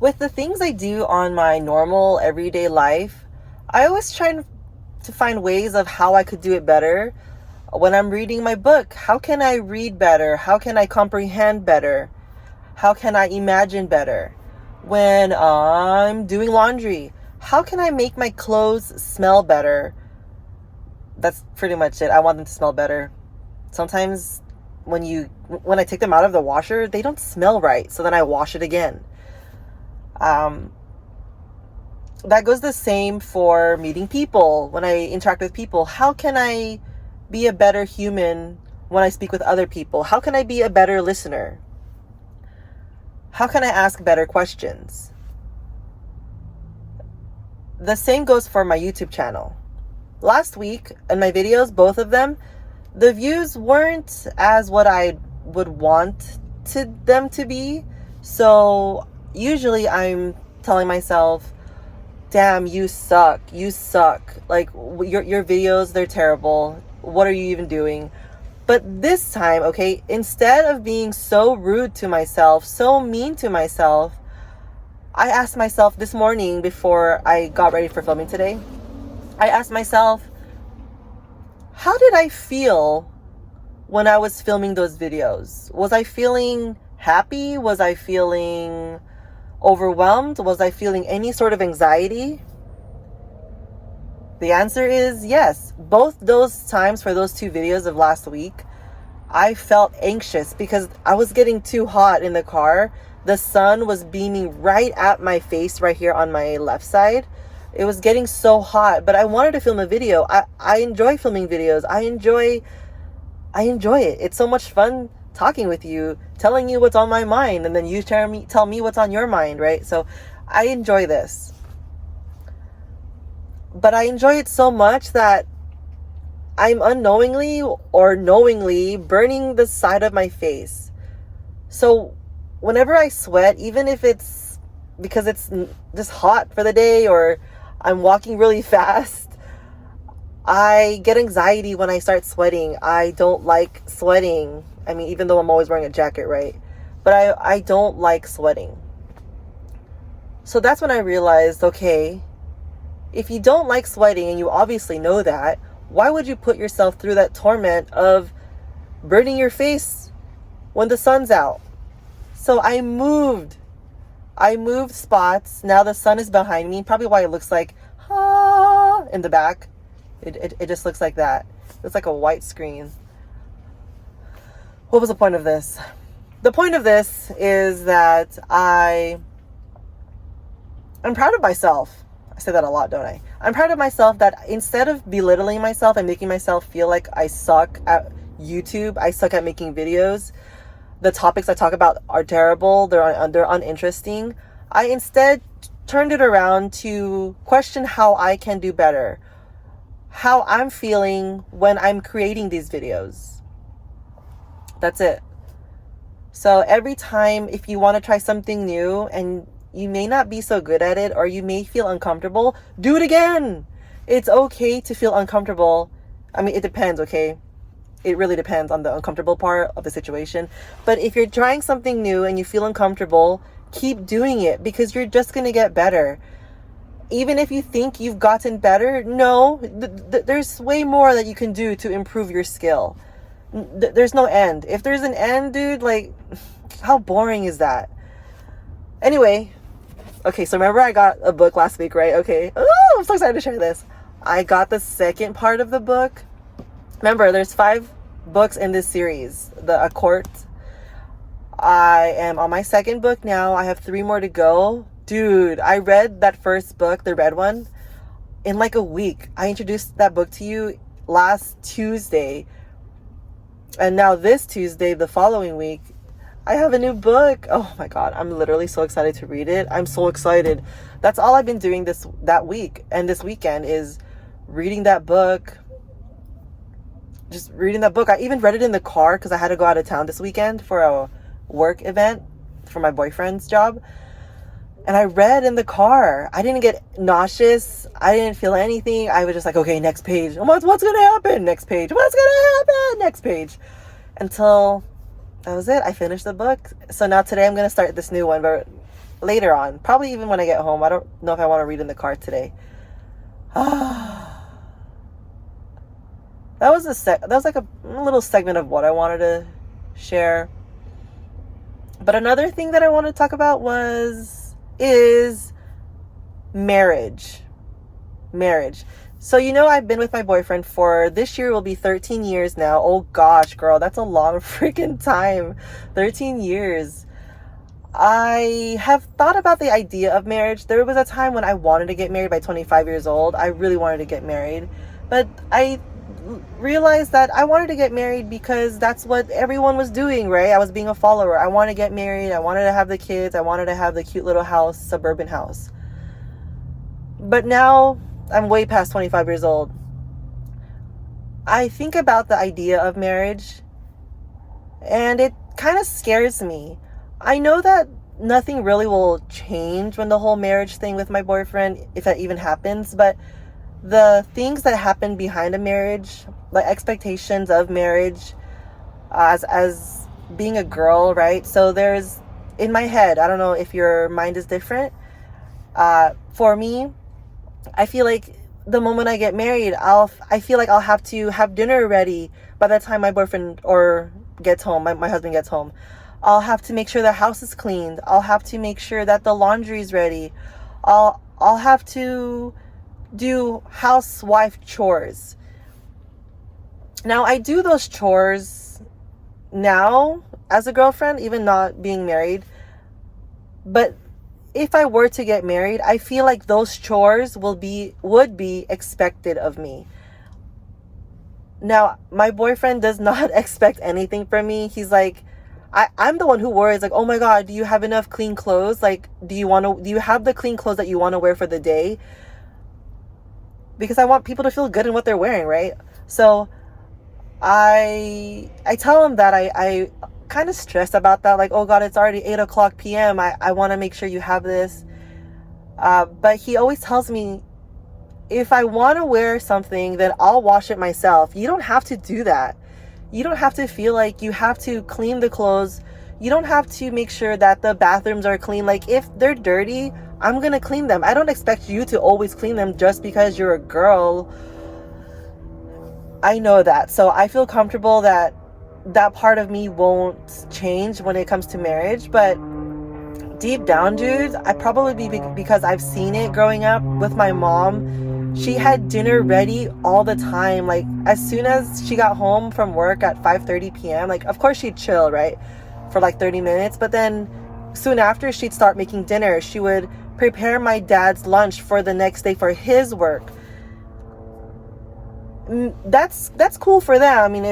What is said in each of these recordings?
With the things I do on my normal everyday life, I always try to find ways of how I could do it better. When I'm reading my book, how can I read better? How can I comprehend better? How can I imagine better? When I'm doing laundry, how can I make my clothes smell better? That's pretty much it. I want them to smell better. Sometimes when I take them out of the washer, they don't smell right. So then I wash it again. That goes the same for meeting people. When I interact with people, how can I be a better human when I speak with other people? How can I be a better listener? How can I ask better questions? The same goes for my YouTube channel. Last week in my videos, both of them, the views weren't as what I would want them to be. So usually I'm telling myself, damn, you suck. Like your videos, they're terrible. What are you even doing? But this time, okay, instead of being so rude to myself, so mean to myself, I asked myself this morning before I got ready for filming today, I asked myself, how did I feel when I was filming those videos? Was I feeling happy? Was I feeling overwhelmed? Was I feeling any sort of anxiety? The answer is yes. Both those times for those two videos of last week, I felt anxious because I was getting too hot in the car. The sun was beaming right at my face right here on my left side. It was getting so hot, but I wanted to film a video. I enjoy filming videos. I enjoy it. It's so much fun talking with you, telling you what's on my mind, and then you tell me what's on your mind, right? So I enjoy this. But I enjoy it so much that I'm unknowingly or knowingly burning the side of my face. So whenever I sweat, even if it's because it's just hot for the day or I'm walking really fast, I get anxiety when I start sweating. I don't like sweating. I mean, even though I'm always wearing a jacket, right? But I don't like sweating. So that's when I realized, okay, if you don't like sweating and you obviously know that, why would you put yourself through that torment of burning your face when the sun's out? So I moved spots. Now the sun is behind me. Probably why it looks like in the back. It just looks like that. It's like a white screen. What was the point of this? The point of this is that I'm proud of myself. I say that a lot, don't I? I'm proud of myself that instead of belittling myself and making myself feel like I suck at YouTube, I suck at making videos, the topics I talk about are terrible, they're uninteresting, I instead turned it around to question how I can do better, how I'm feeling when I'm creating these videos. That's it. So every time, if you want to try something new and you may not be so good at it or you may feel uncomfortable, do it again. It's okay to feel uncomfortable. I mean, it depends, okay? It really depends on the uncomfortable part of the situation. But if you're trying something new and you feel uncomfortable, keep doing it because you're just going to get better. Even if you think you've gotten better, no, there's way more that you can do to improve your skill. There's no end. If there's an end, dude, like, how boring is that? Anyway, okay, so remember I got a book last week, right? Okay. Oh, I'm so excited to share this. I got the second part of the book. Remember, there's 5 books in this series, A Court. I am on my second book now. I have 3 more to go. Dude, I read that first book, the red one, in like a week. I introduced that book to you last Tuesday. And now this Tuesday, the following week, I have a new book. Oh my God, I'm literally so excited to read it. I'm so excited. That's all I've been doing that week and this weekend is reading that book. Just reading that book. I even read it in the car because I had to go out of town this weekend for a work event for my boyfriend's job. And I read in the car. I didn't get nauseous. I didn't feel anything. I was just like, okay, next page. What's going to happen? Next page. What's going to happen? Next page. Until that was it. I finished the book. So now today I'm going to start this new one. But later on, probably even when I get home. I don't know if I want to read in the car today. That was like a little segment of what I wanted to share. But another thing that I want to talk about is marriage. Marriage. So, I've been with my boyfriend for, this year will be 13 years now. Oh gosh, girl, that's a long freaking time. 13 years. I have thought about the idea of marriage. There was a time when I wanted to get married by 25 years old. I really wanted to get married. But I realized that I wanted to get married because that's what everyone was doing, right? I was being a follower. I wanted to get married. I wanted to have the kids. I wanted to have the cute little house, suburban house. But now I'm way past 25 years old. I think about the idea of marriage and it kind of scares me. I know that nothing really will change when the whole marriage thing with my boyfriend, if that even happens, but the things that happen behind a marriage, the expectations of marriage, as being a girl, right? So there's, in my head, I don't know if your mind is different. For me, I feel like the moment I get married, I feel like I'll have to have dinner ready by the time my boyfriend gets home, my husband gets home. I'll have to make sure the house is cleaned. I'll have to make sure that the laundry is ready. I'll have to do housewife chores. Now, I do those chores now as a girlfriend, even not being married. But if I were to get married, I feel like those chores would be expected of me. Now, my boyfriend does not expect anything from me. He's like, I'm the one who worries, like, oh my God, do you have enough clean clothes? Like, do you have the clean clothes that you want to wear for the day? Because I want people to feel good in what they're wearing, right? So I tell him that I kind of stressed about that. Like, oh God, it's already 8:00 p.m. I want to make sure you have this. But he always tells me, if I want to wear something, then I'll wash it myself. You don't have to do that. You don't have to feel like you have to clean the clothes. You don't have to make sure that the bathrooms are clean. Like, if they're dirty, I'm going to clean them. I don't expect you to always clean them just because you're a girl. I know that. So I feel comfortable that that part of me won't change when it comes to marriage. But deep down, dude, I probably because I've seen it growing up with my mom. She had dinner ready all the time. Like, as soon as she got home from work at 5:30 p.m., like, of course she'd chill, right, for like 30 minutes. But then soon after, she'd start making dinner. She would prepare my dad's lunch for the next day for his work. That's cool for them. I mean,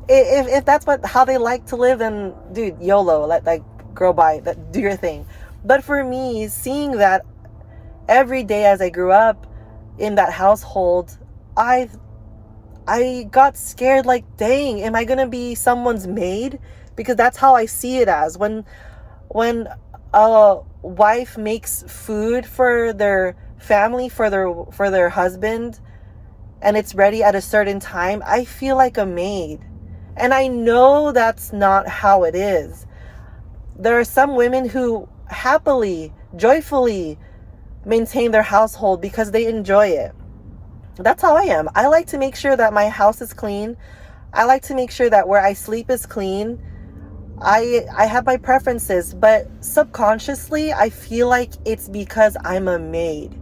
if that's how they like to live, then dude, YOLO, let like girl bye, do your thing. But for me, seeing that every day as I grew up in that household, I got scared, like, dang, am I gonna be someone's maid? Because that's how I see it as. When a wife makes food for their family, for their husband, and it's ready at a certain time, I feel like a maid. And I know that's not how it is. There are some women who happily, joyfully maintain their household because they enjoy it. That's how I am. I like to make sure that my house is clean. I like to make sure that where I sleep is clean. I have my preferences, but subconsciously I feel like it's because I'm a maid.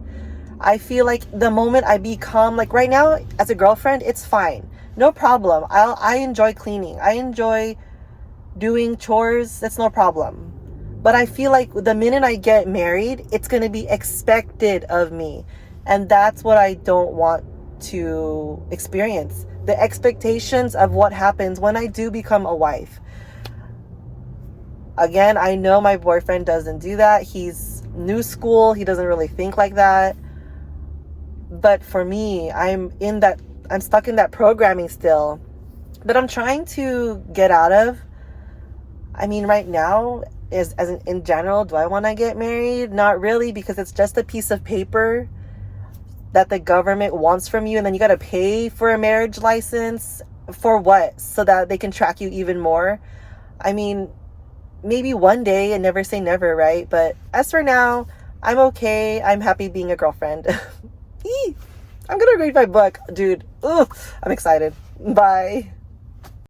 I feel like the moment I become, like right now as a girlfriend, it's fine. No problem. I enjoy cleaning. I enjoy doing chores. That's no problem. But I feel like the minute I get married, it's going to be expected of me. And that's what I don't want to experience. The expectations of what happens when I do become a wife. Again, I know my boyfriend doesn't do that. He's new school. He doesn't really think like that. But for me, I'm stuck in that programming still that I'm trying to get out of. I mean, right now, in general, do I want to get married? Not really, because it's just a piece of paper that the government wants from you, and then you got to pay for a marriage license for what? So that they can track you even more. I mean, maybe one day, and never say never, right? But as for now, I'm okay. I'm happy being a girlfriend. I'm gonna read my book, dude. Ugh, I'm excited. Bye.